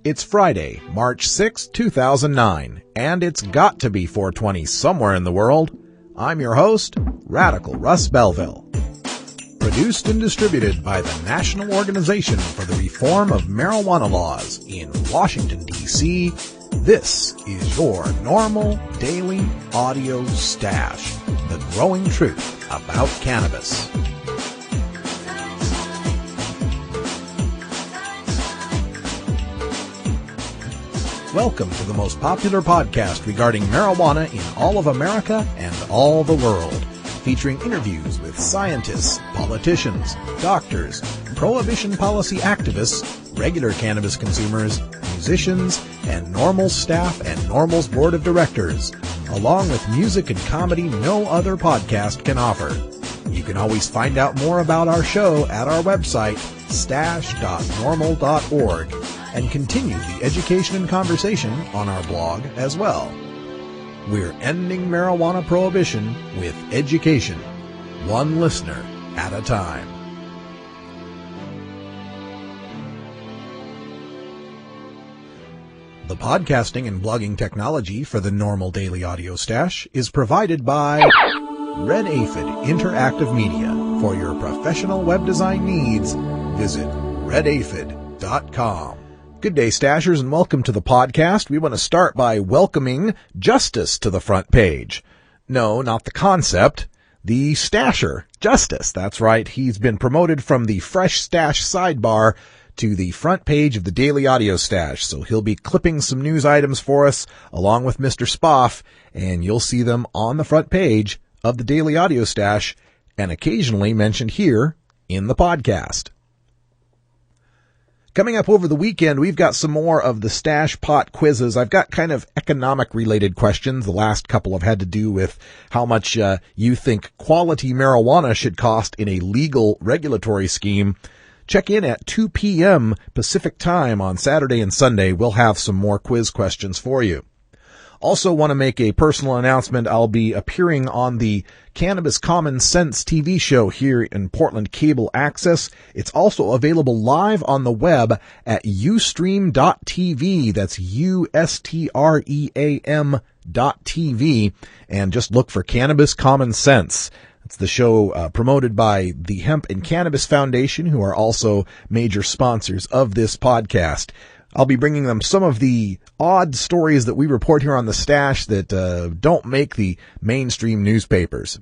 It's Friday, March 6, 2009, and it's got to be 420 somewhere in the world. I'm your host, Radical Russ Belville. Produced and distributed by the National Organization for the Reform of Marijuana Laws in Washington, D.C., this is your NORML Daily Audio Stash, the growing truth about cannabis. Welcome to the most popular podcast regarding marijuana in all of America and all the world, featuring interviews with scientists, politicians, doctors, prohibition policy activists, regular cannabis consumers, musicians, and NORML staff and NORML's board of directors, along with music and comedy no other podcast can offer. You can always find out more about our show at our website, stash.norml.org, and continue the education and conversation on our blog as well. We're ending marijuana prohibition with education, one listener at a time. The podcasting and blogging technology for the NORML Daily Audio Stash is provided by Red Aphid Interactive Media. For your professional web design needs, visit redaphid.com. Good day, Stashers, and welcome to the podcast. We want to start by welcoming Justice to the front page. No, not the concept. The Stasher, Justice. That's right. He's been promoted from the Fresh Stash sidebar to the front page of the Daily Audio Stash. So he'll be clipping some news items for us along with Mr. Spoff, and you'll see them on the front page of the Daily Audio Stash and occasionally mentioned here in the podcast. Coming up over the weekend, we've got some more of the Stash Pot quizzes. I've got kind of economic-related questions. The last couple have had to do with how much you think quality marijuana should cost in a legal regulatory scheme. Check in at 2 p.m. Pacific time on Saturday and Sunday. We'll have some more quiz questions for you. Also want to make a personal announcement. I'll be appearing on the Cannabis Common Sense TV show here in Portland Cable Access. It's also available live on the web at ustream.tv. That's USTREAM.tv. And just look for Cannabis Common Sense. It's the show promoted by the Hemp and Cannabis Foundation, who are also major sponsors of this podcast. I'll be bringing them some of the odd stories that we report here on the Stash that don't make the mainstream newspapers.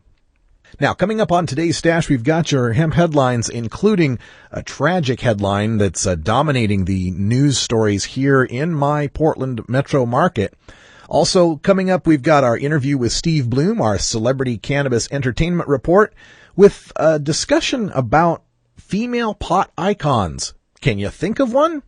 Now, coming up on today's Stash, we've got your hemp headlines, including a tragic headline that's dominating the news stories here in my Portland metro market. Also, coming up, we've got our interview with Steve Bloom, our celebrity cannabis entertainment report, with a discussion about female pot icons. Can you think of one?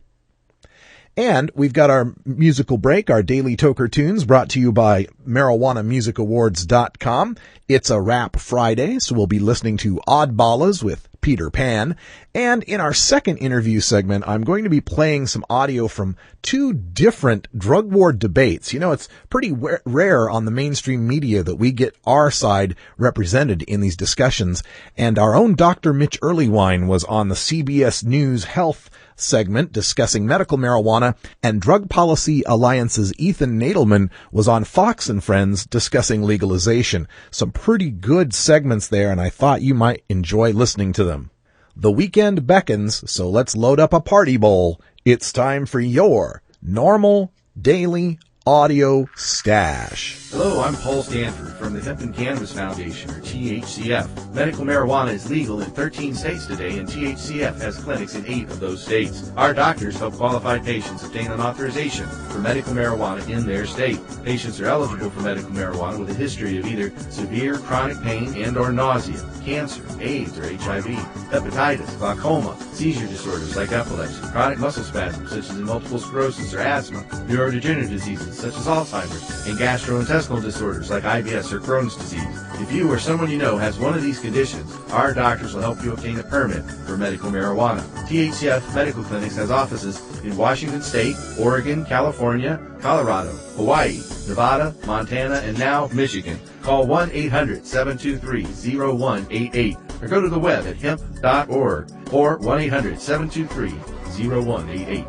And we've got our musical break, our daily Toker Tunes, brought to you by MarijuanaMusicAwards.com. It's a Rap Friday, so we'll be listening to Oddballas with Peter Pan. And in our second interview segment, I'm going to be playing some audio from two different drug war debates. You know, it's pretty rare on the mainstream media that we get our side represented in these discussions. And our own Dr. Mitch Earlywine was on the CBS News Health segment discussing medical marijuana, and Drug Policy Alliance's Ethan Nadelman was on Fox and Friends discussing legalization. Some pretty good segments there, and I thought you might enjoy listening to them. The weekend beckons, so let's load up a party bowl. It's time for your NORML Daily Audio Stash. Hello, I'm Paul Stanford from the Hemp and Cannabis Foundation, or THCF. Medical marijuana is legal in 13 states today, and THCF has clinics in 8 of those states. Our doctors help qualified patients obtain an authorization for medical marijuana in their state. Patients are eligible for medical marijuana with a history of either severe chronic pain and or nausea, cancer, AIDS or HIV, hepatitis, glaucoma, seizure disorders like epilepsy, chronic muscle spasms such as multiple sclerosis or asthma, neurodegenerative diseases such as Alzheimer's, and gastrointestinal disorders like IBS or Crohn's disease. If you or someone you know has one of these conditions, our doctors will help you obtain a permit for medical marijuana. THCF Medical Clinics has offices in Washington State, Oregon, California, Colorado, Hawaii, Nevada, Montana, and now Michigan. Call 1-800-723-0188 or go to the web at hemp.org or 1-800-723-0188.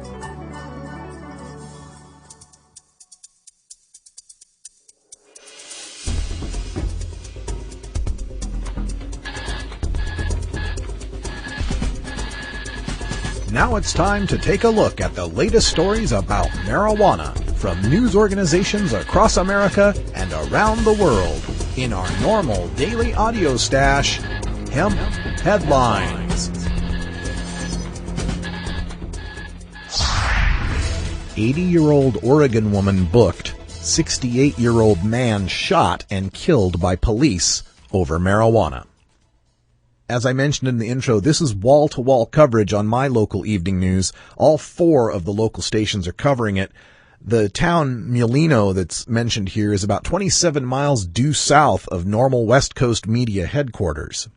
Now it's time to take a look at the latest stories about marijuana from news organizations across America and around the world in our NORML daily audio stash, Hemp Headlines. 80-year-old Oregon woman booked, 68-year-old man shot and killed by police over marijuana. As I mentioned in the intro, this is wall-to-wall coverage on my local evening news. All 4 of the local stations are covering it. The town Mulino that's mentioned here is about 27 miles due south of NORML West Coast Media headquarters.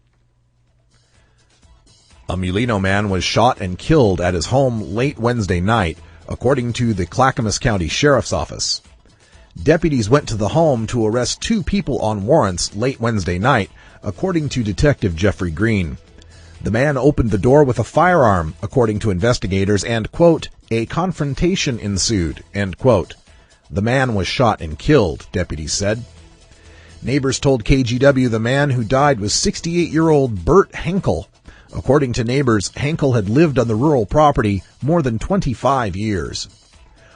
A Mulino man was shot and killed at his home late Wednesday night, according to the Clackamas County Sheriff's Office. Deputies went to the home to arrest 2 people on warrants late Wednesday night, according to Detective Jeffrey Green. The man opened the door with a firearm, according to investigators, and, quote, a confrontation ensued, end quote. The man was shot and killed, deputies said. Neighbors told KGW the man who died was 68-year-old Bert Henkel. According to neighbors, Henkel had lived on the rural property more than 25 years.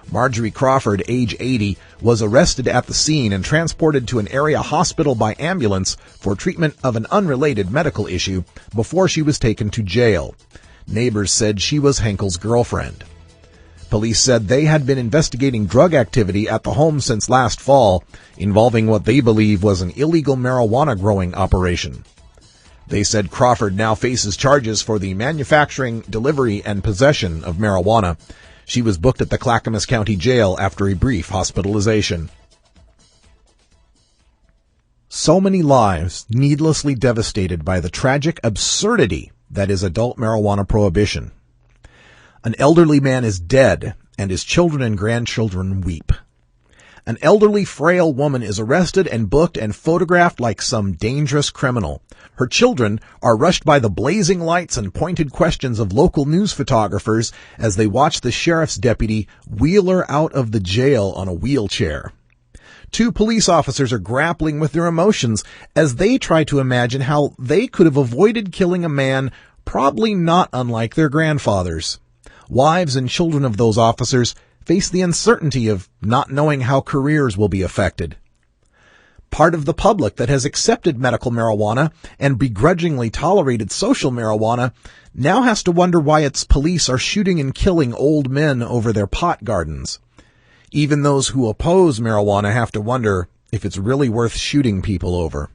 Marjorie Crawford, age 80, was arrested at the scene and transported to an area hospital by ambulance for treatment of an unrelated medical issue before she was taken to jail. Neighbors said she was Henkel's girlfriend. Police said they had been investigating drug activity at the home since last fall, involving what they believe was an illegal marijuana growing operation. They said Crawford now faces charges for the manufacturing, delivery, and possession of marijuana. She was booked at the Clackamas County Jail after a brief hospitalization. So many lives needlessly devastated by the tragic absurdity that is adult marijuana prohibition. An elderly man is dead, and his children and grandchildren weep. An elderly, frail woman is arrested and booked and photographed like some dangerous criminal. Her children are rushed by the blazing lights and pointed questions of local news photographers as they watch the sheriff's deputy wheel her out of the jail on a wheelchair. 2 police officers are grappling with their emotions as they try to imagine how they could have avoided killing a man probably not unlike their grandfathers. Wives and children of those officers face the uncertainty of not knowing how careers will be affected. Part of the public that has accepted medical marijuana and begrudgingly tolerated social marijuana now has to wonder why its police are shooting and killing old men over their pot gardens. Even those who oppose marijuana have to wonder if it's really worth shooting people over.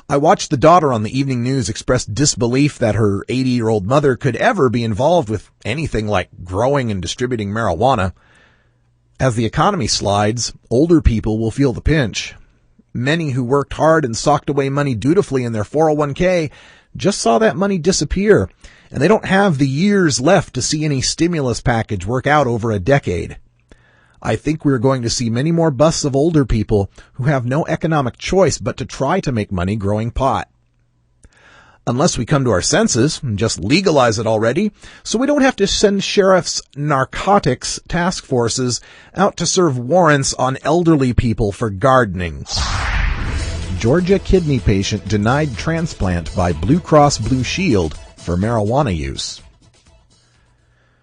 I watched the daughter on the evening news express disbelief that her 80-year-old mother could ever be involved with anything like growing and distributing marijuana. As the economy slides, older people will feel the pinch. Many who worked hard and socked away money dutifully in their 401k just saw that money disappear, and they don't have the years left to see any stimulus package work out over a decade. I think we're going to see many more busts of older people who have no economic choice but to try to make money growing pot. Unless we come to our senses and just legalize it already, so we don't have to send sheriff's narcotics task forces out to serve warrants on elderly people for gardening. Georgia kidney patient denied transplant by Blue Cross Blue Shield for marijuana use.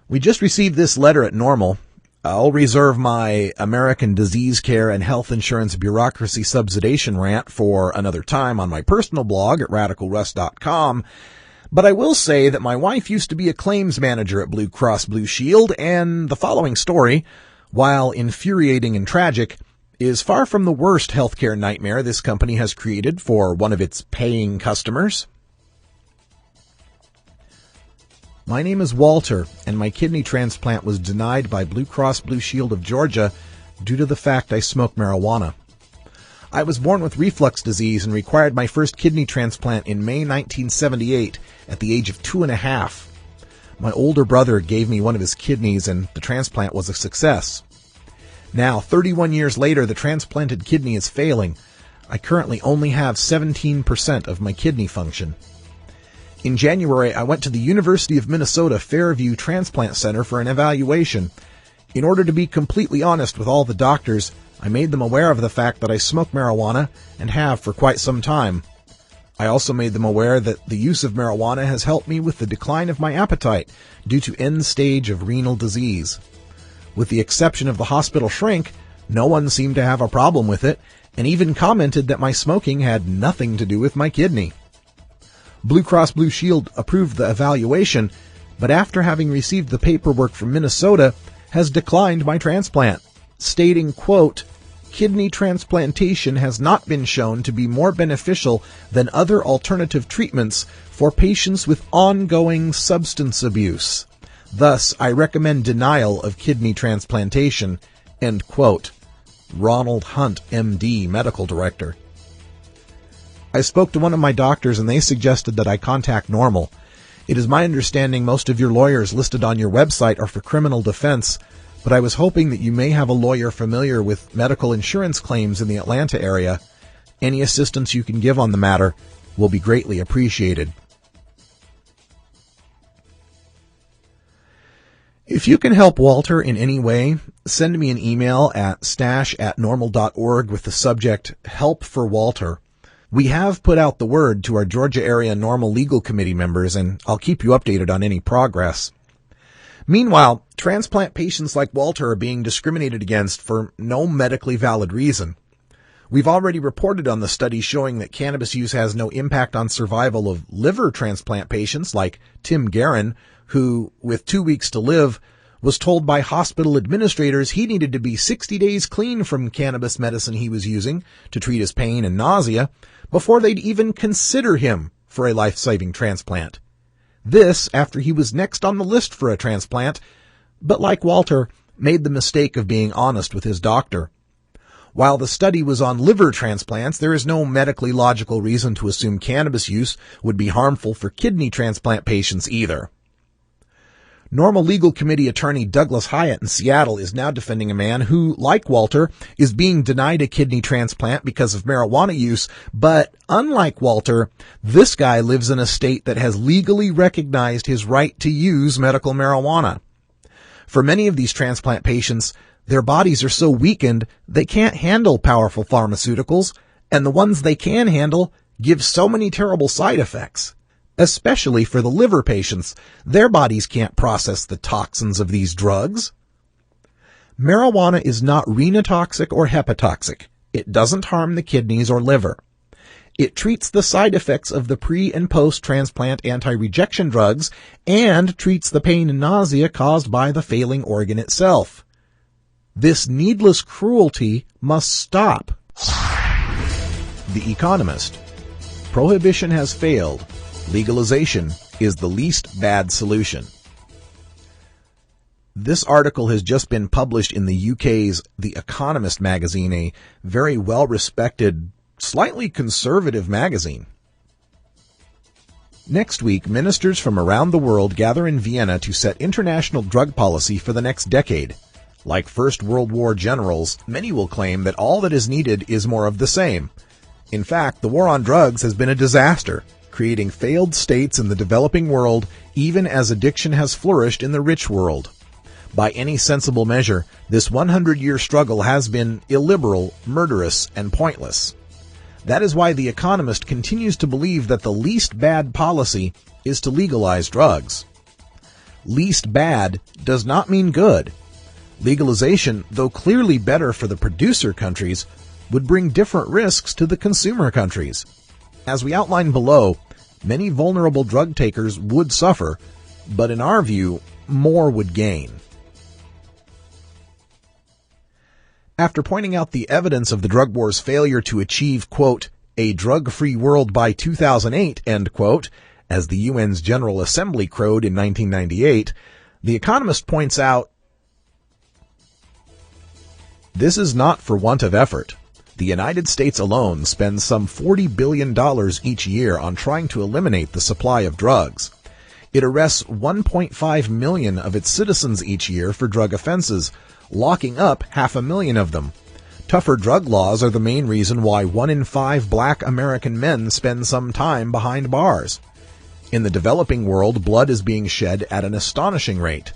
We just received this letter at NORML. I'll reserve my American disease care and health insurance bureaucracy subsidization rant for another time on my personal blog at radicalruss.com, but I will say that my wife used to be a claims manager at Blue Cross Blue Shield, and the following story, while infuriating and tragic, is far from the worst healthcare nightmare this company has created for one of its paying customers. My name is Walter, and my kidney transplant was denied by Blue Cross Blue Shield of Georgia due to the fact I smoke marijuana. I was born with reflux disease and required my first kidney transplant in May 1978 at the age of 2.5. My older brother gave me one of his kidneys, and the transplant was a success. Now, 31 years later, the transplanted kidney is failing. I currently only have 17% of my kidney function. In January, I went to the University of Minnesota Fairview Transplant Center for an evaluation. In order to be completely honest with all the doctors, I made them aware of the fact that I smoke marijuana and have for quite some time. I also made them aware that the use of marijuana has helped me with the decline of my appetite due to end stage of renal disease. With the exception of the hospital shrink, no one seemed to have a problem with it, and even commented that my smoking had nothing to do with my kidney. Blue Cross Blue Shield approved the evaluation, but after having received the paperwork from Minnesota, has declined my transplant, stating, quote, "Kidney transplantation has not been shown to be more beneficial than other alternative treatments for patients with ongoing substance abuse. Thus, I recommend denial of kidney transplantation," end quote. Ronald Hunt, MD, medical director. I spoke to one of my doctors and they suggested that I contact NORML. It is my understanding most of your lawyers listed on your website are for criminal defense, but I was hoping that you may have a lawyer familiar with medical insurance claims in the Atlanta area. Any assistance you can give on the matter will be greatly appreciated. If you can help Walter in any way, send me an email at stash@normal.org with the subject Help for Walter. We have put out the word to our Georgia area NORML legal committee members, and I'll keep you updated on any progress. Meanwhile, transplant patients like Walter are being discriminated against for no medically valid reason. We've already reported on the study showing that cannabis use has no impact on survival of liver transplant patients like Tim Guerin, who, with 2 weeks to live, was told by hospital administrators he needed to be 60 days clean from cannabis medicine he was using to treat his pain and nausea before they'd even consider him for a life-saving transplant. This after he was next on the list for a transplant, but like Walter, made the mistake of being honest with his doctor. While the study was on liver transplants, there is no medically logical reason to assume cannabis use would be harmful for kidney transplant patients either. NORML Legal Committee attorney Douglas Hyatt in Seattle is now defending a man who, like Walter, is being denied a kidney transplant because of marijuana use, but unlike Walter, this guy lives in a state that has legally recognized his right to use medical marijuana. For many of these transplant patients, their bodies are so weakened they can't handle powerful pharmaceuticals, and the ones they can handle give so many terrible side effects. Especially for the liver patients, their bodies can't process the toxins of these drugs. Marijuana is not renotoxic or hepatotoxic. It doesn't harm the kidneys or liver. It treats the side effects of the pre- and post-transplant anti-rejection drugs and treats the pain and nausea caused by the failing organ itself. This needless cruelty must stop. The Economist. Prohibition has failed. Legalization is the least bad solution. This article has just been published in the UK's The Economist magazine, a very well-respected, slightly conservative magazine. Next week, ministers from around the world gather in Vienna to set international drug policy for the next decade. Like First World War generals, many will claim that all that is needed is more of the same. In fact, the war on drugs has been a disaster, creating failed states in the developing world, even as addiction has flourished in the rich world. By any sensible measure, this 100-year struggle has been illiberal, murderous, and pointless. That is why The Economist continues to believe that the least bad policy is to legalize drugs. Least bad does not mean good. Legalization, though clearly better for the producer countries, would bring different risks to the consumer countries. As we outline below, many vulnerable drug takers would suffer, but in our view, more would gain. After pointing out the evidence of the drug war's failure to achieve, quote, a drug-free world by 2008, end quote, as the UN's General Assembly crowed in 1998, The Economist points out, this is not for want of effort. The United States alone spends some $40 billion each year on trying to eliminate the supply of drugs. It arrests 1.5 million of its citizens each year for drug offenses, locking up 500,000 of them. Tougher drug laws are the main reason why 1 in 5 black American men spend some time behind bars. In the developing world, blood is being shed at an astonishing rate.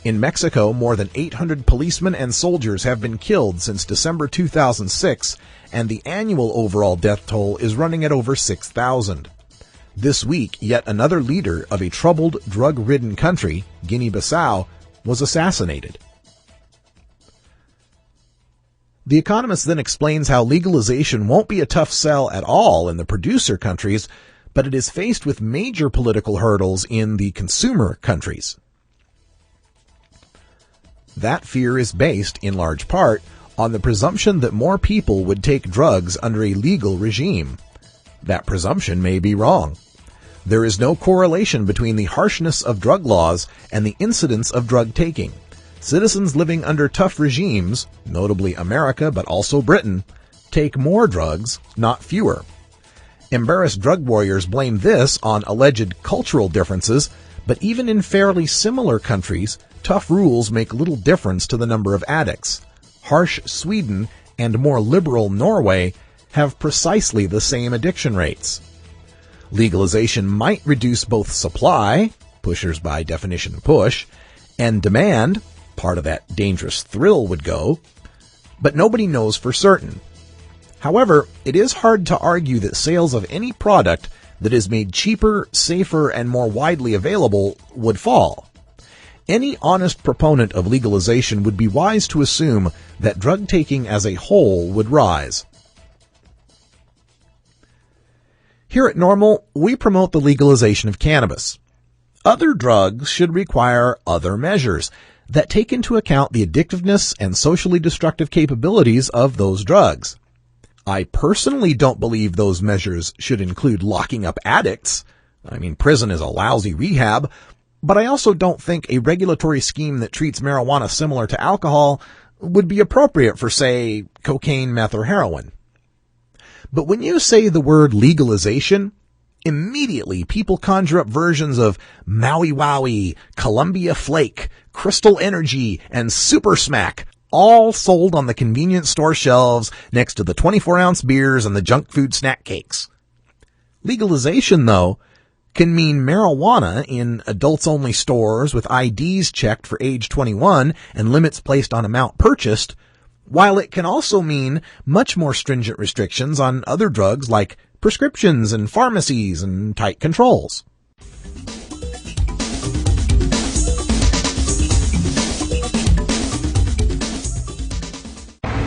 In Mexico, more than 800 policemen and soldiers have been killed since December 2006, and the annual overall death toll is running at over 6,000. This week, yet another leader of a troubled, drug-ridden country, Guinea-Bissau, was assassinated. The Economist then explains how legalization won't be a tough sell at all in the producer countries, but it is faced with major political hurdles in the consumer countries. That fear is based, in large part, on the presumption that more people would take drugs under a legal regime. That presumption may be wrong. There is no correlation between the harshness of drug laws and the incidence of drug taking. Citizens living under tough regimes, notably America but also Britain, take more drugs, not fewer. Embarrassed drug warriors blame this on alleged cultural differences, but even in fairly similar countries, tough rules make little difference to the number of addicts. Harsh Sweden and more liberal Norway have precisely the same addiction rates. Legalization might reduce both supply, pushers by definition push, and demand, part of that dangerous thrill would go, but nobody knows for certain. However, it is hard to argue that sales of any product that is made cheaper, safer, and more widely available would fall. Any honest proponent of legalization would be wise to assume that drug taking as a whole would rise. Here at NORML, we promote the legalization of cannabis. Other drugs should require other measures that take into account the addictiveness and socially destructive capabilities of those drugs. I personally don't believe those measures should include locking up addicts. I mean, prison is a lousy rehab, but I also don't think a regulatory scheme that treats marijuana similar to alcohol would be appropriate for, say, cocaine, meth, or heroin. But when you say the word legalization, immediately people conjure up versions of Maui Wowie, Columbia Flake, Crystal Energy, and Super Smack, all sold on the convenience store shelves next to the 24-ounce beers and the junk food snack cakes. Legalization, though, can mean marijuana in adults-only stores with IDs checked for age 21 and limits placed on amount purchased, while it can also mean much more stringent restrictions on other drugs like prescriptions and pharmacies and tight controls.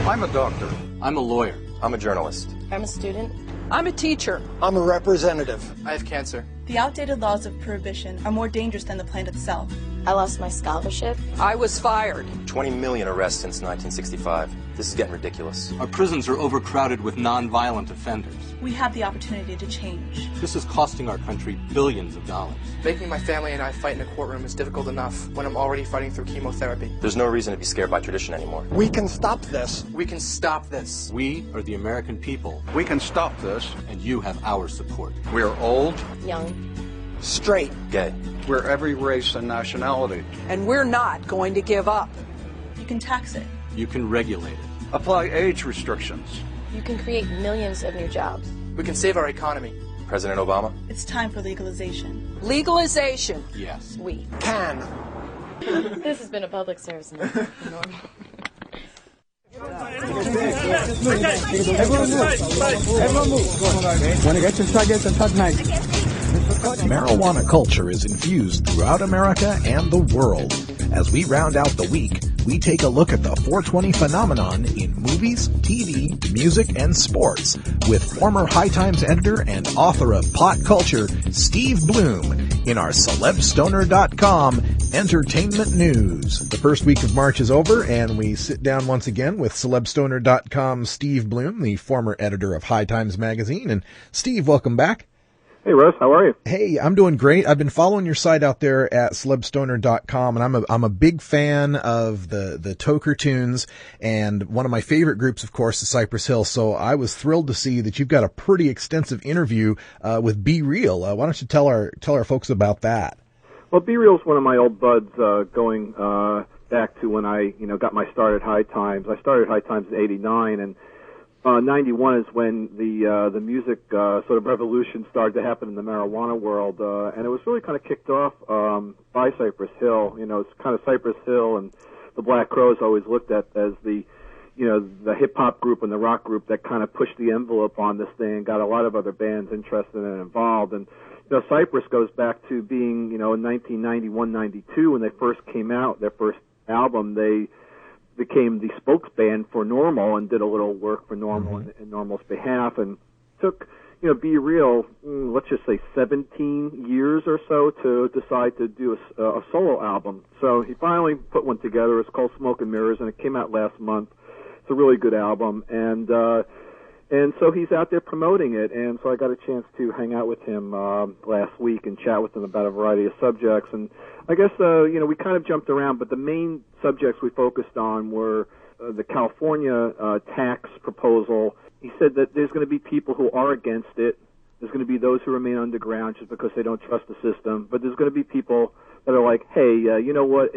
I'm a doctor. I'm a lawyer. I'm a journalist. I'm a student. I'm a teacher. I'm a representative. I have cancer. The outdated laws of prohibition are more dangerous than the plant itself. I lost my scholarship. I was fired. 20 million arrests since 1965. This is getting ridiculous. Our prisons are overcrowded with non-violent offenders. We have the opportunity to change. This is costing our country billions of dollars. Making my family and I fight in a courtroom is difficult enough when I'm already fighting through chemotherapy. There's no reason to be scared by tradition anymore. We can stop this. We can stop this. We are the American people, We can stop this. and you have our support. We're old, Young. straight. Gay. We're every race and nationality. And we're not going to give up. You can tax it. You can regulate it. Apply age restrictions. You can create millions of new jobs. We can save our economy. President Obama? It's time for legalization. Legalization. Yes. We. Can. This has been a public service announcement. Marijuana culture is infused throughout America and the world. As we round out the week, we take a look at the 420 phenomenon in movies, TV, music, and sports with former High Times editor and author of Pot Culture, Steve Bloom, in our celebstoner.com entertainment news. The first week of March is over, and we sit down once again with celebstoner.com Steve Bloom, the former editor of High Times magazine. And Steve, welcome back. Hey, Russ, how are you? Hey, I'm doing great. I've been following your site out there at celebstoner.com, and I'm a big fan of the Toe cartoons, and one of my favorite groups, of course, is Cypress Hill. So I was thrilled to see that you've got a pretty extensive interview with Be Real. Why don't you tell our folks about that? Well, Be Real's one of my old buds, going back to when I got my start at High Times. I started at High Times in '89, and '91 is when the music sort of revolution started to happen in the marijuana world, and it was really kind of kicked off by Cypress Hill. You know, it's kind of Cypress Hill and the Black Crowes always looked at as the hip hop group and the rock group that kind of pushed the envelope on this thing and got a lot of other bands interested and involved. And Cypress goes back to being in 1991, 92 when they first came out, their first album. They became the spokesband for NORML and did a little work for NORML in NORML's behalf, and took Be Real, let's just say 17 years or so to decide to do a solo album. So he finally put one together. It's called Smoke and Mirrors, and it came out last month. It's a really good album, and so he's out there promoting it, and so I got a chance to hang out with him last week and chat with him about a variety of subjects. And I guess we kind of jumped around, but the main subjects we focused on were the California tax proposal. He said that there's going to be people who are against it. There's going to be those who remain underground just because they don't trust the system. But there's going to be people that are like, hey, you know what?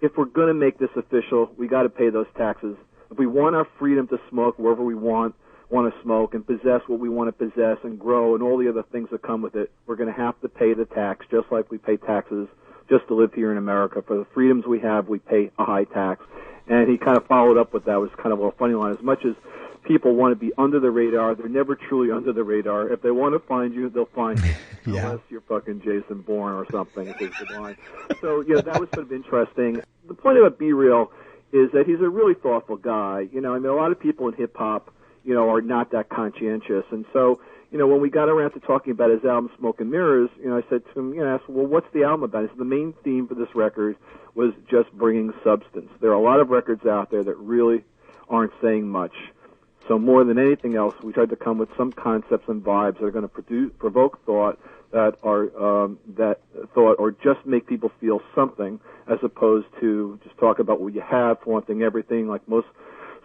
If we're going to make this official, we got to pay those taxes. If we want our freedom to smoke wherever we want to smoke and possess what we want to possess and grow and all the other things that come with it, we're going to have to pay the tax just like we pay taxes just to live here in America. For the freedoms we have, we pay a high tax. And he kind of followed up with that. It was kind of a little funny line. As much as people want to be under the radar, they're never truly under the radar. If they want to find you, they'll find you. Yeah. Unless you're fucking Jason Bourne or something. Is the line. So, that was sort of interesting. The point about Be Real is that he's a really thoughtful guy. A lot of people in hip-hop, are not that conscientious. And so, when we got around to talking about his album, Smoke and Mirrors, I said to him, I asked, well, what's the album about? He said, the main theme for this record was just bringing substance. There are a lot of records out there that really aren't saying much. So more than anything else, we tried to come with some concepts and vibes that are going to provoke thought, or just make people feel something, as opposed to just talk about what you have, wanting everything, like most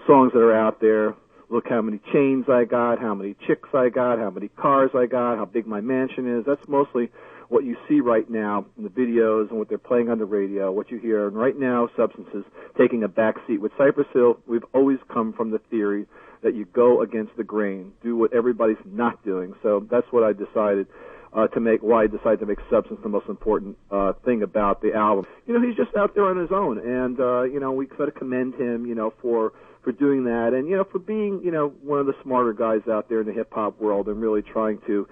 songs that are out there. Look how many chains I got, how many chicks I got, how many cars I got, how big my mansion is. That's mostly what you see right now in the videos and what they're playing on the radio, what you hear. And right now, substance is taking a back seat. With Cypress Hill, we've always come from the theory that you go against the grain, do what everybody's not doing. So that's what I decided why I decided to make substance the most important thing about the album. He's just out there on his own, and we sort of commend him, for doing that, and for being one of the smarter guys out there in the hip hop world, and really trying to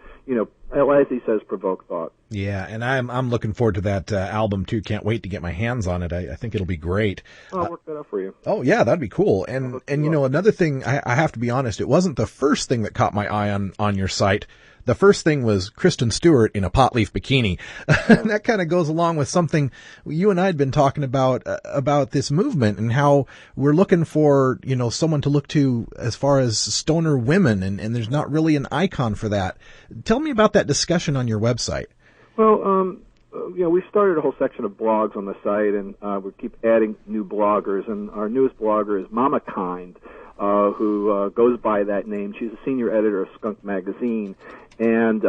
as he says, provoke thought. Yeah, and I'm looking forward to that album too. Can't wait to get my hands on it. I think it'll be great. I'll work that out for you. Oh yeah, that'd be cool. And another thing, I have to be honest, it wasn't the first thing that caught my eye on your site. The first thing was Kristen Stewart in a pot leaf bikini. That kind of goes along with something you and I had been talking about this movement and how we're looking for, someone to look to as far as stoner women, and there's not really an icon for that. Tell me about that discussion on your website. Well, we started a whole section of blogs on the site, and we keep adding new bloggers, and our newest blogger is Mama Kind, who goes by that name. She's a senior editor of Skunk Magazine, and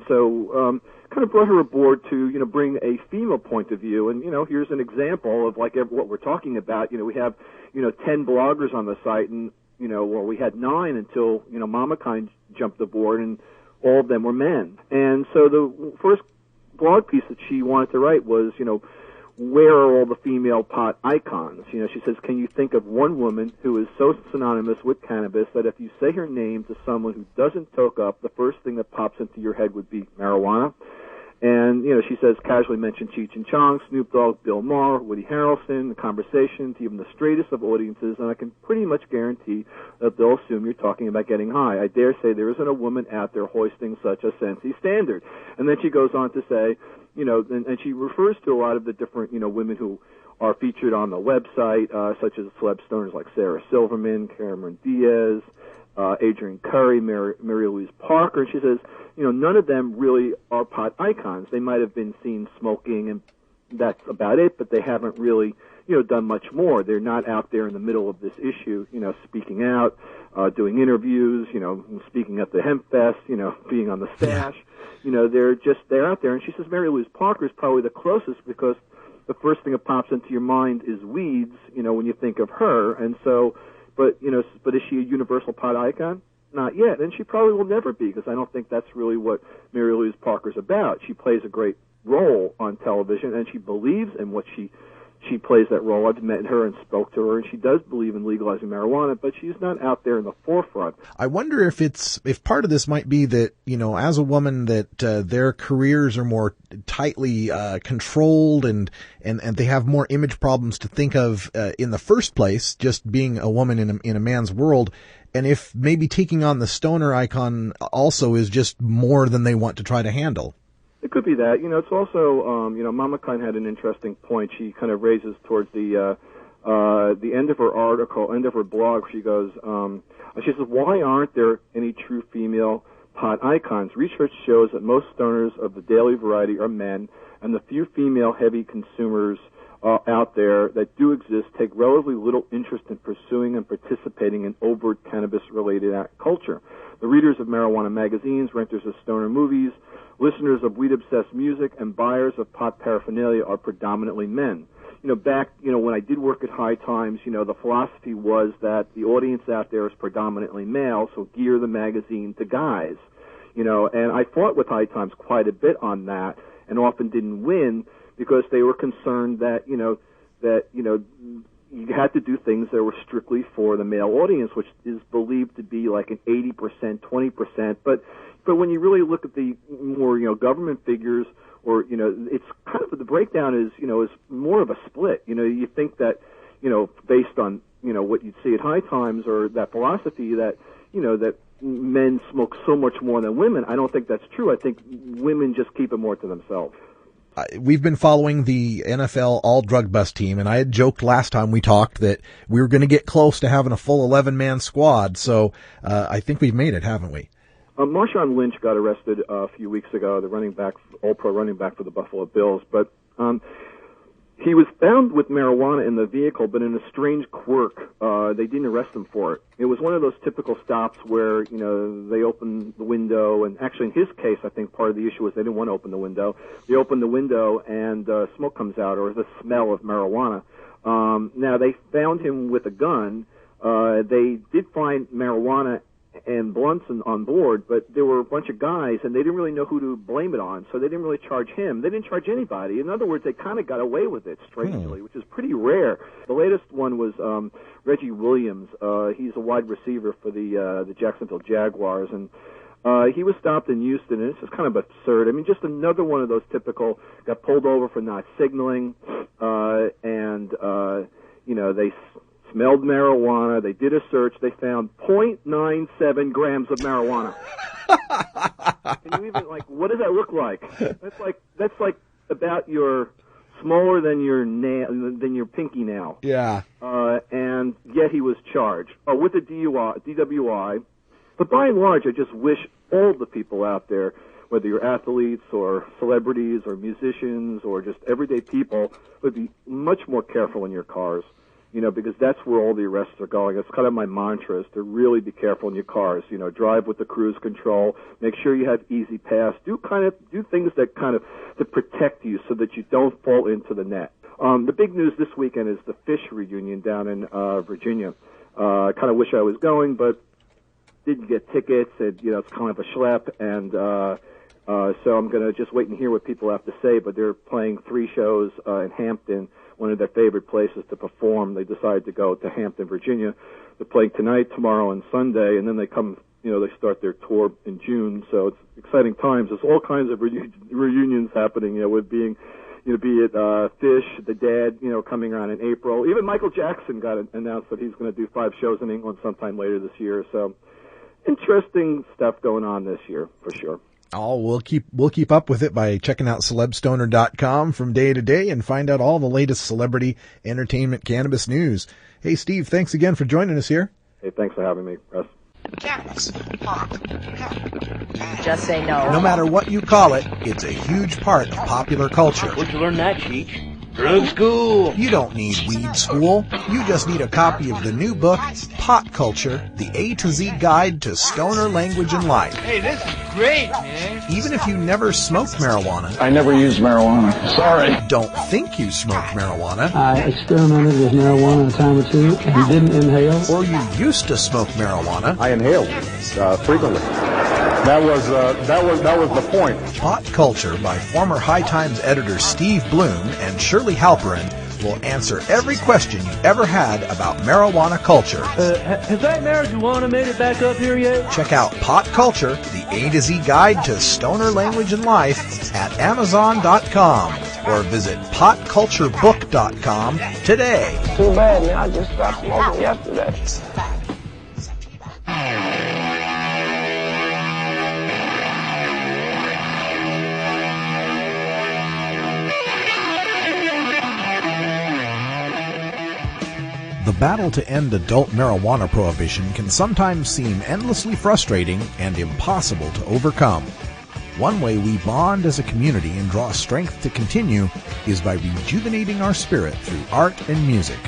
so kind of brought her aboard to bring a female point of view. And here's an example of like what we're talking about. We have 10 bloggers on the site, and we had 9 until Mama Kind jumped aboard, and all of them were men. And so the first blog piece that she wanted to write was where are all the female pot icons? She says, can you think of one woman who is so synonymous with cannabis that if you say her name to someone who doesn't toke up, the first thing that pops into your head would be marijuana? And, she says, casually mention Cheech and Chong, Snoop Dogg, Bill Maher, Woody Harrelson, the conversation to even the straightest of audiences, and I can pretty much guarantee that they'll assume you're talking about getting high. I dare say there isn't a woman out there hoisting such a Sensi standard. And then she goes on to say, and she refers to a lot of the different, women who are featured on the website, such as celeb stoners like Sarah Silverman, Cameron Diaz, Adrienne Curry, Mary Louise Parker. And she says, none of them really are pot icons. They might have been seen smoking, and that's about it, but they haven't really, done much more. They're not out there in the middle of this issue, speaking out, doing interviews, speaking at the Hemp Fest, being on the stash. They're out there. And she says Mary Louise Parker is probably the closest because the first thing that pops into your mind is weeds, when you think of her. And so but is she a universal pot icon? Not yet, and she probably will never be, because I don't think that's really what Mary Louise Parker's about. She plays a great role on television, and she believes in what she plays that role. I've met her and spoke to her, and she does believe in legalizing marijuana, but she's not out there in the forefront. I wonder if part of this might be that, as a woman, that their careers are more tightly controlled, and they have more image problems to think of in the first place, just being a woman in a man's world. And if maybe taking on the stoner icon also is just more than they want to try to handle. It could be that. It's also, Mama Khan had an interesting point. She kind of raises towards the end of her article, end of her blog. She goes, she says, why aren't there any true female pot icons? Research shows that most stoners of the daily variety are men, and the few female heavy consumers out there that do exist take relatively little interest in pursuing and participating in overt cannabis-related culture. The readers of marijuana magazines, renters of stoner movies, listeners of weed-obsessed music, and buyers of pot paraphernalia are predominantly men. Back, when I did work at High Times, the philosophy was that the audience out there is predominantly male, so gear the magazine to guys. And I fought with High Times quite a bit on that, and often didn't win, because they were concerned that, you had to do things that were strictly for the male audience, which is believed to be like an 80%, 20%. But when you really look at the more, government figures, or, it's kind of, the breakdown is more of a split. You think that, based on, what you'd see at High Times, or that philosophy that, that men smoke so much more than women. I don't think that's true. I think women just keep it more to themselves. We've been following the NFL all drug bust team, and I had joked last time we talked that we were going to get close to having a full 11-man squad. So I think we've made it, haven't we? Marshawn Lynch got arrested a few weeks ago, the all-pro running back for the Buffalo Bills. But he was found with marijuana in the vehicle, but in a strange quirk, they didn't arrest him for it. It was one of those typical stops where, they opened the window, and actually in his case, I think part of the issue was they didn't want to open the window. They opened the window, and smoke comes out, or the smell of marijuana. Now, they found him with a gun. They did find marijuana and blunts on board, but there were a bunch of guys, and they didn't really know who to blame it on, so they didn't really charge him. They didn't charge anybody. In other words, they kind of got away with it, strangely, which is pretty rare. The latest one was Reggie Williams. He's a wide receiver for the Jacksonville Jaguars, and he was stopped in Houston, and this is kind of absurd. I mean, just another one of those typical, got pulled over for not signaling, and they smelled marijuana. They did a search. They found 0.97 grams of marijuana. Can you even, what does that look like? That's like about smaller than your nail, than your pinky nail. Yeah. And yet he was charged with a DWI. But by and large, I just wish all the people out there, whether you're athletes or celebrities or musicians or just everyday people, would be much more careful in your cars. Because that's where all the arrests are going. It's kind of my mantra, is to really be careful in your cars. Drive with the cruise control. Make sure you have easy pass. Do things that kind of to protect you so that you don't fall into the net. The big news this weekend is the Fish reunion down in Virginia. I kind of wish I was going, but didn't get tickets. And it's kind of a schlep, and so I'm going to just wait and hear what people have to say. But they're playing 3 shows in Hampton, one of their favorite places to perform. They decided to go to Hampton, Virginia. They're playing tonight, tomorrow, and Sunday, and then they come, they start their tour in June. So it's exciting times. There's all kinds of reunions happening, with being, be it Fish, the Dead, coming around in April. Even Michael Jackson got announced that he's going to do 5 shows in England sometime later this year. So interesting stuff going on this year, for sure. Oh, we'll keep up with it by checking out celebstoner.com from day to day and find out all the latest celebrity, entertainment, cannabis news. Hey, Steve, thanks again for joining us here. Hey, thanks for having me, Russ. Cannabis. Just say no. No matter what you call it, it's a huge part of popular culture. Where'd you learn that, Cheech? Drug school. You don't need weed school. You just need a copy of the new book, Pot Culture, the A to Z Guide to Stoner Language and Life. Hey, this is great, man. Even if you never smoked marijuana. I never used marijuana. Sorry. Don't think you smoked marijuana. I experimented with marijuana a time or two and didn't inhale. Or you used to smoke marijuana. I inhaled frequently. That was the point. Pot Culture by former High Times editor Steve Bloom and Shirley Halperin will answer every question you ever had about marijuana culture. Has that marijuana made it back up here yet? Check out Pot Culture, the A to Z Guide to Stoner Language and Life at Amazon.com or visit potculturebook.com today. Too bad, man. I just stopped smoking yesterday. The battle to end adult marijuana prohibition can sometimes seem endlessly frustrating and impossible to overcome. One way we bond as a community and draw strength to continue is by rejuvenating our spirit through art and music.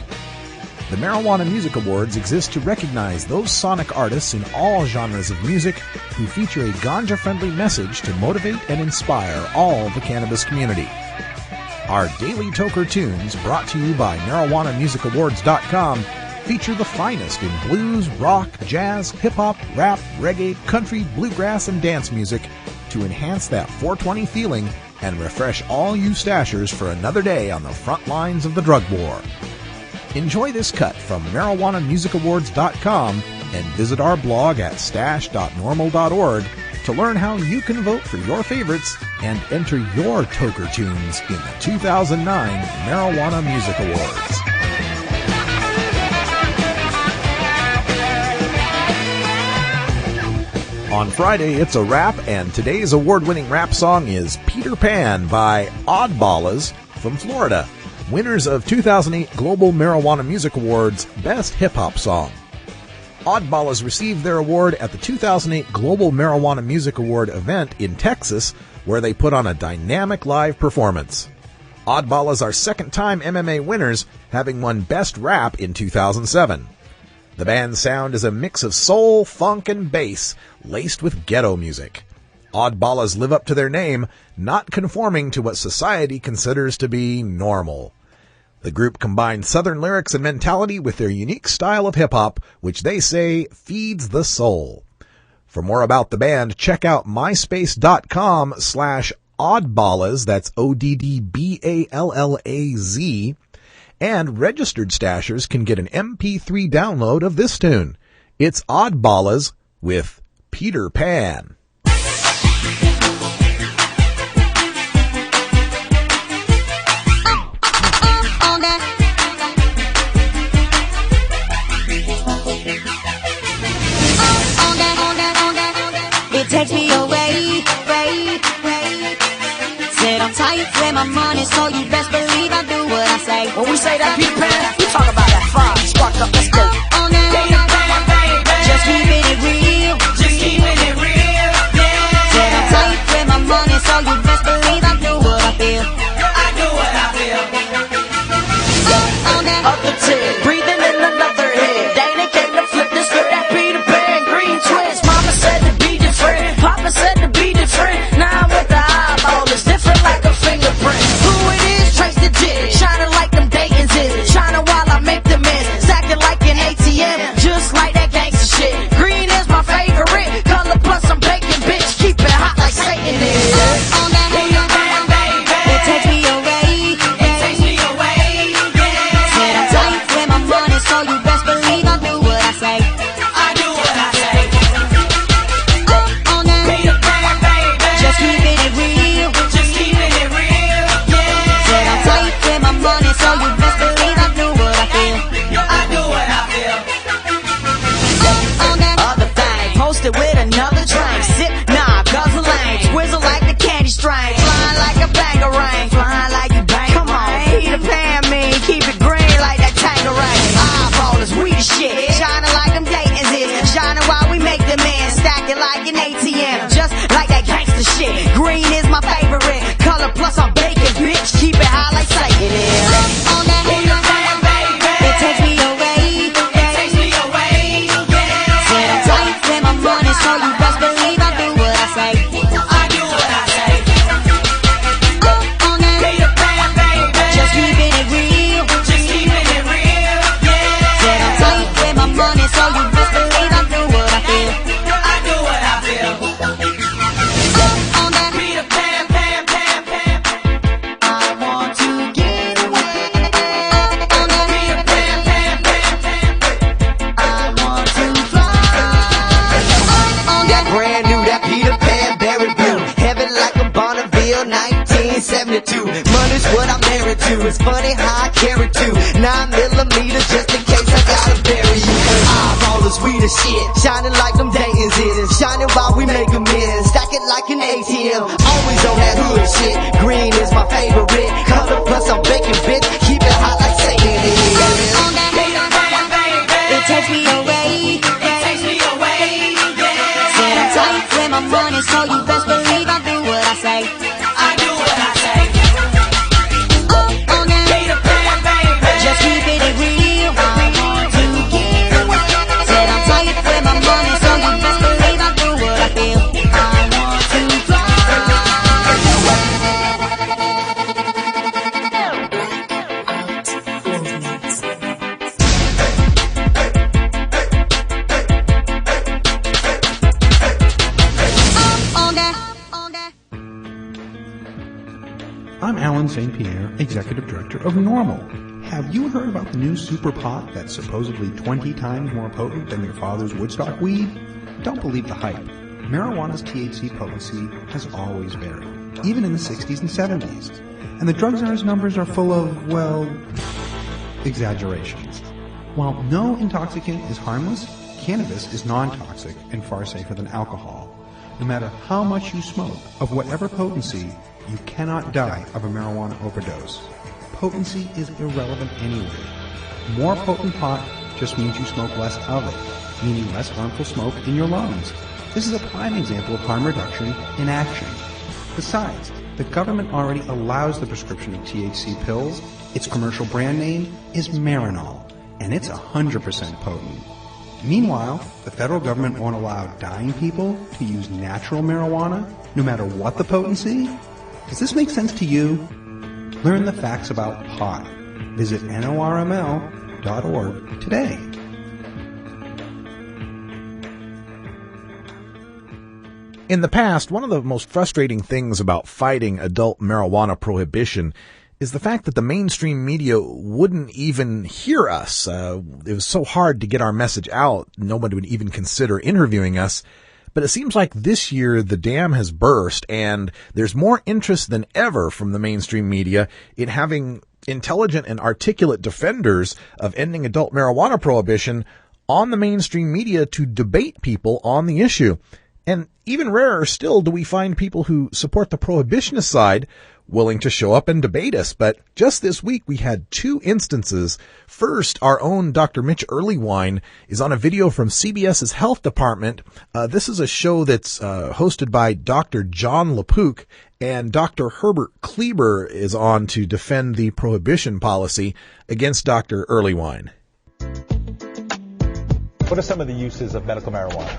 The Marijuana Music Awards exist to recognize those sonic artists in all genres of music who feature a ganja-friendly message to motivate and inspire all the cannabis community. Our daily Toker tunes, brought to you by MarijuanaMusicAwards.com, feature the finest in blues, rock, jazz, hip-hop, rap, reggae, country, bluegrass, and dance music to enhance that 420 feeling and refresh all you stashers for another day on the front lines of the drug war. Enjoy this cut from MarijuanaMusicAwards.com and visit our blog at stash.normal.org to learn how you can vote for your favorites and enter your Toker tunes in the 2009 Marijuana Music Awards. On Friday, it's a rap, and today's award-winning rap song is Peter Pan by Oddballas from Florida, winners of 2008 Global Marijuana Music Awards Best Hip Hop Song. Oddballas received their award at the 2008 Global Marijuana Music Award event in Texas, where they put on a dynamic live performance. Oddballas are second-time MMA winners, having won Best Rap in 2007. The band's sound is a mix of soul, funk, and bass, laced with ghetto music. Oddballas live up to their name, not conforming to what society considers to be normal. The group combines Southern lyrics and mentality with their unique style of hip-hop, which they say feeds the soul. For more about the band, check out myspace.com/oddballas, that's ODDBALLAZ, and registered stashers can get an MP3 download of this tune. It's Oddballas with Peter Pan. Takes me away, said I'm tired, play my money, so you best believe I do what I say. When we say that Peter Pan, we talk about that fire. Spark up, let's go. Just keeping it real, yeah. Said I'm tired, play my money, so you best believe I do what I feel. Up the tip, breathing in another head. Dana came to flip this script, that Peter Pan, green twist. Mama said to be different, Papa said to be different. Now I'm with the eyeball, it's different like a fingerprint. Who it is, trace the digit, shining like them Dayton's is. Shining while magnitude. Money's what I'm married to. It's funny how I carry two 9mm just in case I gotta bury you. Eyeballers, we the shit, shining like them Dayton's is. Shining while we make a million, stack it like an ATM. Always on that hood shit. Green is my favorite color, plus I'm baking, bitch. Keep it hot like Satan is. It takes me away. Said I'm tight with my money, so you best believe I do what I say. Just keep it real. I want to get away. Said I'm tight with my money, so you best believe I do what I feel. I want to fly. I'm Alan St. Pierre, Executive Director of NORML. Have you heard about the new super pot that's supposedly 20 times more potent than your father's Woodstock weed? Don't believe the hype. Marijuana's THC potency has always varied, even in the 60s and 70s. And the drug czar's numbers are full of, well, exaggerations. While no intoxicant is harmless, cannabis is non-toxic and far safer than alcohol. No matter how much you smoke, of whatever potency, you cannot die of a marijuana overdose. Potency is irrelevant anyway. More potent pot just means you smoke less of it, meaning less harmful smoke in your lungs. This is a prime example of harm reduction in action. Besides, the government already allows the prescription of THC pills. Its commercial brand name is Marinol, and it's 100% potent. Meanwhile, the federal government won't allow dying people to use natural marijuana, no matter what the potency. Does this make sense to you? Learn the facts about pot. Visit NORML.org today. In the past, one of the most frustrating things about fighting adult marijuana prohibition is the fact that the mainstream media wouldn't even hear us. It was so hard to get our message out, nobody would even consider interviewing us. But it seems like this year the dam has burst, and there's more interest than ever from the mainstream media in having intelligent and articulate defenders of ending adult marijuana prohibition on the mainstream media to debate people on the issue. And even rarer still do we find people who support the prohibitionist side willing to show up and debate us. But just this week, we had two instances. First, our own Dr. Mitch Earlywine is on a video from CBS's health department. This is a show that's hosted by Dr. John LaPook, and Dr. Herbert Kleber is on to defend the prohibition policy against Dr. Earlywine. What are some of the uses of medical marijuana?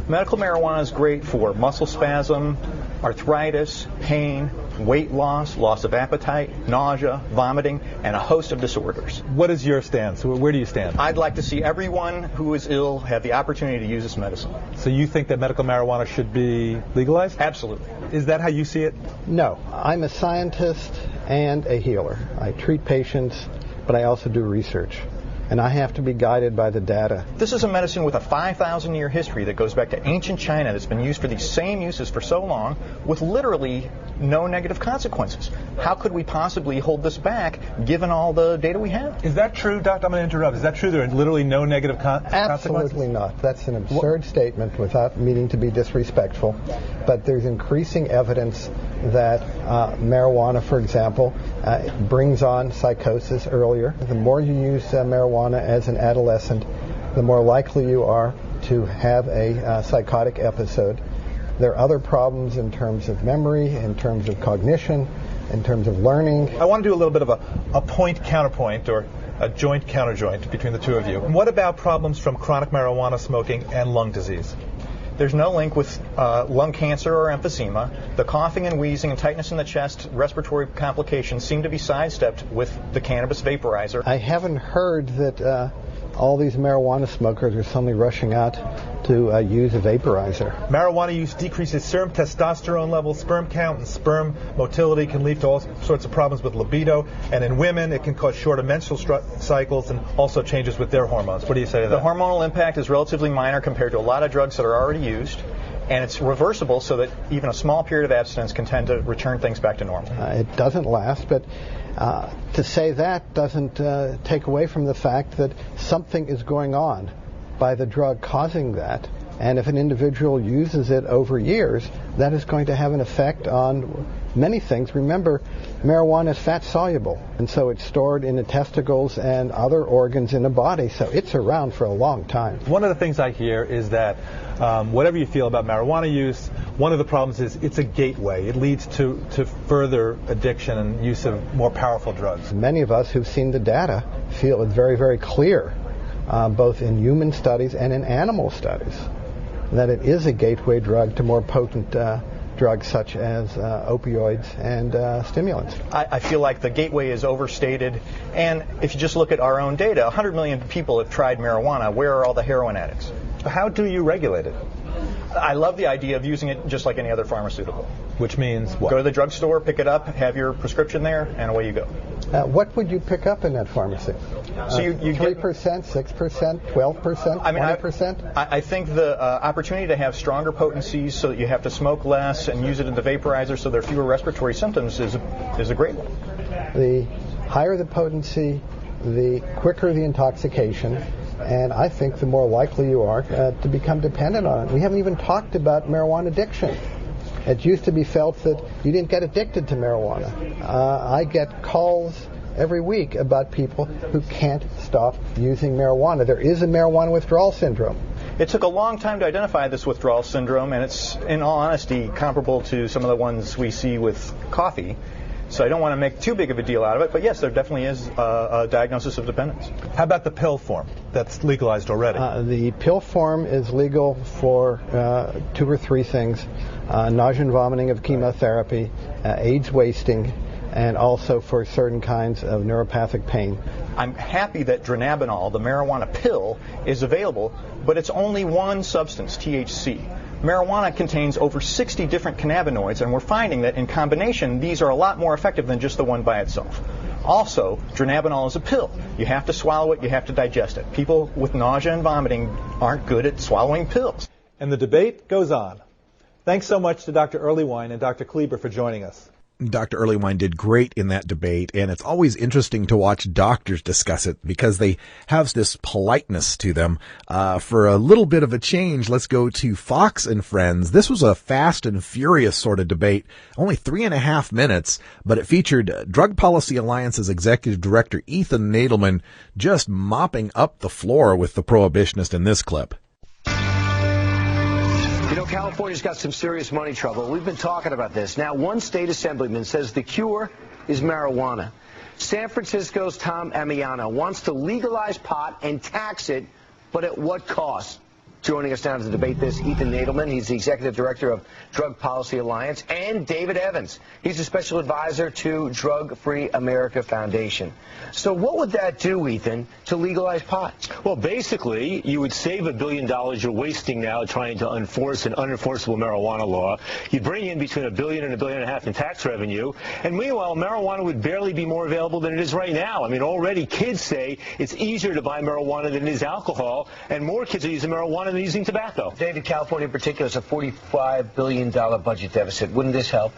Medical marijuana is great for muscle spasm, arthritis, pain, weight loss, loss of appetite, nausea, vomiting, and a host of disorders. What is your stance? Where do you stand? I'd like to see everyone who is ill have the opportunity to use this medicine. So you think that medical marijuana should be legalized? Absolutely. Is that how you see it? No. I'm a scientist and a healer. I treat patients, but I also do research. And I have to be guided by the data. This is a medicine with a 5,000-year history that goes back to ancient China that's been used for these same uses for so long with literally no negative consequences. How could we possibly hold this back given all the data we have? Is that true, Doctor? I'm going to interrupt. Is that true? There are literally no negative consequences? Absolutely not. That's an absurd statement without meaning to be disrespectful. But there's increasing evidence that marijuana, for example, brings on psychosis earlier. The more you use marijuana as an adolescent, the more likely you are to have a psychotic episode. There are other problems in terms of memory, in terms of cognition, in terms of learning. I want to do a little bit of a point-counterpoint, or a joint-counterjoint between the two of you. What about problems from chronic marijuana smoking and lung disease? There's no link with lung cancer or emphysema. The coughing and wheezing and tightness in the chest, respiratory complications seem to be sidestepped with the cannabis vaporizer. I haven't heard that all these marijuana smokers are suddenly rushing out to use a vaporizer. Marijuana use decreases serum testosterone levels, sperm count, and sperm motility, can lead to all sorts of problems with libido. And in women, it can cause shorter menstrual cycles and also changes with their hormones. What do you say to that? The hormonal impact is relatively minor compared to a lot of drugs that are already used. and it's reversible so that even a small period of abstinence can tend to return things back to normal. It doesn't last, but to say that doesn't take away from the fact that something is going on by the drug causing that. And if an individual uses it over years, that is going to have an effect on many things. Remember, marijuana is fat soluble, and so it's stored in the testicles and other organs in the body, so it's around for a long time. One of the things I hear is that whatever you feel about marijuana use, one of the problems is it's a gateway. It leads to further addiction and use of more powerful drugs. Many of us who've seen the data feel it's very, very clear, both in human studies and in animal studies, that it is a gateway drug to more potent drugs such as opioids and stimulants. I feel like the gateway is overstated, and if you just look at our own data, 100 million people have tried marijuana. Where are all the heroin addicts? How do you regulate it? I love the idea of using it just like any other pharmaceutical. Which means what? Go to the drugstore, pick it up, have your prescription there, and away you go. What would you pick up in that pharmacy? So you 3%, 6%, 12%, 20%? I think the opportunity to have stronger potencies so that you have to smoke less and use it in the vaporizer so there are fewer respiratory symptoms is a great one. The higher the potency, the quicker the intoxication, and I think the more likely you are to become dependent on it. We haven't even talked about marijuana addiction. It used to be felt that you didn't get addicted to marijuana. I get calls every week about people who can't stop using marijuana. There is a marijuana withdrawal syndrome. It took a long time to identify this withdrawal syndrome, and it's, in all honesty, comparable to some of the ones we see with coffee. So I don't want to make too big of a deal out of it, but yes, there definitely is a diagnosis of dependence. How about the pill form that's legalized already? The pill form is legal for 2 or 3 things: nausea and vomiting of chemotherapy, AIDS wasting, and also for certain kinds of neuropathic pain. I'm happy that dronabinol, the marijuana pill, is available, but it's only one substance, THC. Marijuana contains over 60 different cannabinoids, and we're finding that in combination, these are a lot more effective than just the one by itself. Also, dronabinol is a pill. You have to swallow it, you have to digest it. People with nausea and vomiting aren't good at swallowing pills. And the debate goes on. Thanks so much to Dr. Earlywine and Dr. Kleber for joining us. Dr. Earlywine did great in that debate, and it's always interesting to watch doctors discuss it because they have this politeness to them. For a little bit of a change, let's go to Fox and Friends. This was a fast and furious sort of debate, only 3.5 minutes, but it featured Drug Policy Alliance's Executive Director Ethan Nadelman just mopping up the floor with the prohibitionist in this clip. You know, California's got some serious money trouble. We've been talking about this. Now, one state assemblyman says the cure is marijuana. San Francisco's Tom Amiano wants to legalize pot and tax it, but at what cost? Joining us now to debate this, Ethan Nadelman. He's the Executive Director of Drug Policy Alliance, and David Evans. He's a Special Advisor to Drug Free America Foundation. So what would that do, Ethan, to legalize pot? Well, basically, you would save $1 billion you're wasting now trying to enforce an unenforceable marijuana law. You'd bring in between $1 billion and $1.5 billion in tax revenue. And meanwhile, marijuana would barely be more available than it is right now. I mean, already kids say it's easier to buy marijuana than it is alcohol, and more kids are using marijuana than using tobacco. David, California in particular is a $45 billion budget deficit. Wouldn't this help?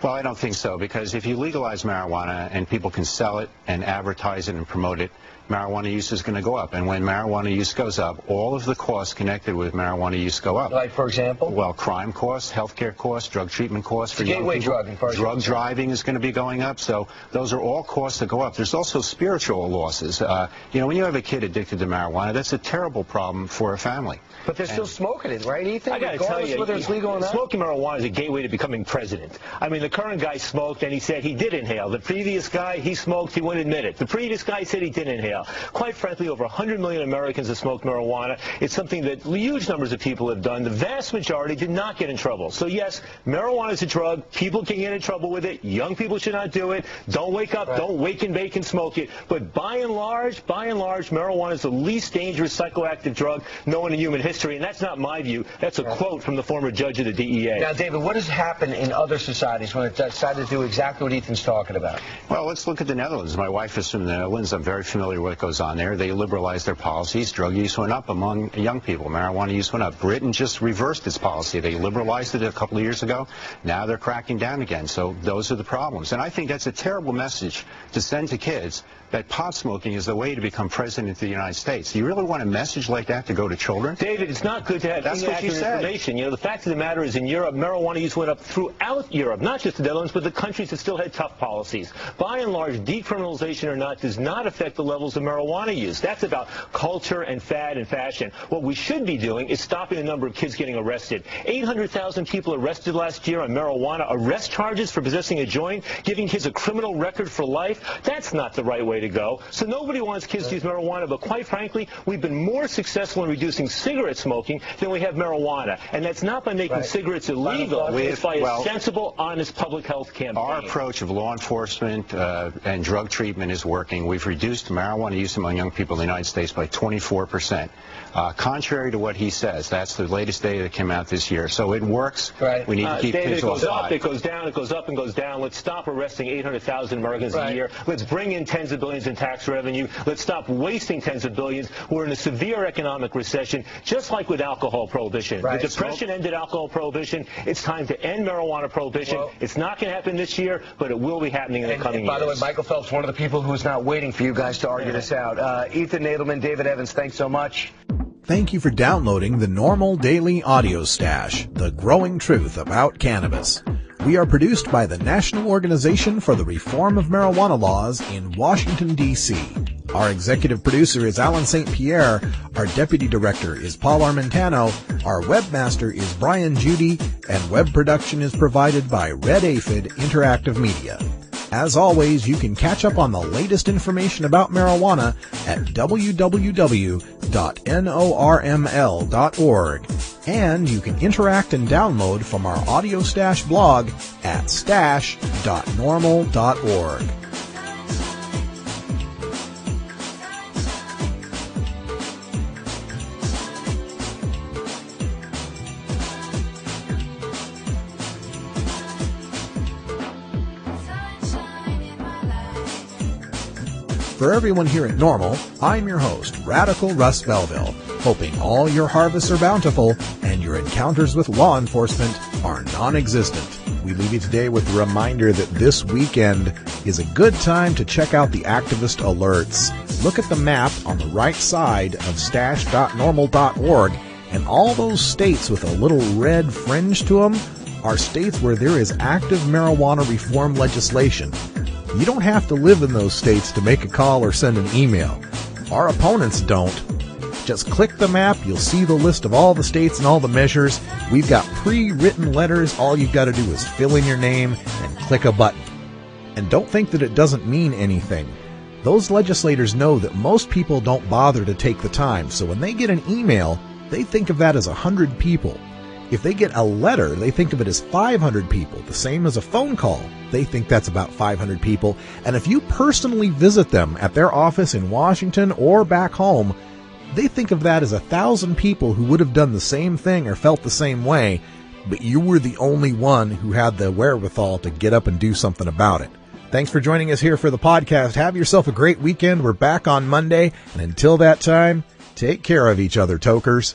Well, I don't think so, because if you legalize marijuana and people can sell it and advertise it and promote it, marijuana use is going to go up. And when marijuana use goes up, all of the costs connected with marijuana use go up. Like, for example? Well, crime costs, healthcare costs, drug treatment costs. It's a gateway drug. Drug driving is going to be going up. So those are all costs that go up. There's also spiritual losses. You know, when you have a kid addicted to marijuana, that's a terrible problem for a family. But they're still smoking it, right, Ethan? I got to tell you, whether it's legal or not? Smoking marijuana is a gateway to becoming president. I mean, the current guy smoked and he said he did inhale. The previous guy, he smoked, he wouldn't admit it. The previous guy said he didn't inhale. Quite frankly, over 100 million Americans have smoked marijuana. It's something that huge numbers of people have done. The vast majority did not get in trouble. So yes, marijuana is a drug. People can get in trouble with it. Young people should not do it. Don't wake up. Right. Don't wake and bake and smoke it. But by and large, marijuana is the least dangerous psychoactive drug known in human history. And that's not my view. That's a quote from the former judge of the DEA. Now, David, what has happened in other societies when it decided to do exactly what Ethan's talking about? Well, let's look at the Netherlands. My wife is from the Netherlands. I'm very familiar what goes on there. They liberalized their policies. Drug use went up among young people. Marijuana use went up. Britain just reversed its policy. They liberalized it a couple of years ago. Now they're cracking down again. So those are the problems. And I think that's a terrible message to send to kids, that pot smoking is the way to become president of the United States. Do you really want a message like that to go to children? David, it's not good to have inaccurate information. You know, the fact of the matter is in Europe, marijuana use went up throughout Europe, not just the Netherlands, but the countries that still had tough policies. By and large, decriminalization or not does not affect the levels of marijuana use. That's about culture and fad and fashion. What we should be doing is stopping the number of kids getting arrested. 800,000 people arrested last year on marijuana arrest charges for possessing a joint, giving kids a criminal record for life. That's not the right way to go. So nobody wants kids to use marijuana, but quite frankly, we've been more successful in reducing cigarette smoking than we have marijuana. And that's not by making cigarettes illegal. It's by a sensible, honest public health campaign. Our approach of law enforcement and drug treatment is working. We've reduced marijuana use among young people in the United States by 24%. Contrary to what he says, that's the latest data that came out this year. So it works. We need to keep David, kids it goes off. up, it goes down, it goes up and goes down. Let's stop arresting 800,000 Americans a year. Let's bring in tens of billions in tax revenue. Let's stop wasting tens of billions. We're in a severe economic recession, just like with alcohol prohibition. The Depression ended alcohol prohibition. It's time to end marijuana prohibition. It's not going to happen this year, but it will be happening in the coming years. By the way, Michael Phelps, one of the people who's not waiting for you guys to argue this out. Ethan Nadelman, David Evans, thanks so much. Thank you for downloading the NORML Daily Audio Stash, the growing truth about cannabis. We are produced by the National Organization for the Reform of Marijuana Laws in Washington, D.C. Our executive producer is Alan St. Pierre. Our deputy director is Paul Armentano. Our webmaster is Brian Judy. And web production is provided by Red Aphid Interactive Media. As always, you can catch up on the latest information about marijuana at www.norml.org. And you can interact and download from our Audio Stash blog at stash.norml.org. For everyone here at NORML, I'm your host, Radical Russ Belville, hoping all your harvests are bountiful and your encounters with law enforcement are non-existent. We leave you today with a reminder that this weekend is a good time to check out the activist alerts. Look at the map on the right side of stash.norml.org, and all those states with a little red fringe to them are states where there is active marijuana reform legislation. You don't have to live in those states to make a call or send an email. Our opponents don't. Just click the map, you'll see the list of all the states and all the measures. We've got pre-written letters. All you've got to do is fill in your name and click a button. And don't think that it doesn't mean anything. Those legislators know that most people don't bother to take the time, so when they get an email, they think of that as 100 people. If they get a letter, they think of it as 500 people, the same as a phone call. They think that's about 500 people. And if you personally visit them at their office in Washington or back home, they think of that as 1,000 people who would have done the same thing or felt the same way, but you were the only one who had the wherewithal to get up and do something about it. Thanks for joining us here for the podcast. Have yourself a great weekend. We're back on Monday. And until that time, take care of each other, tokers.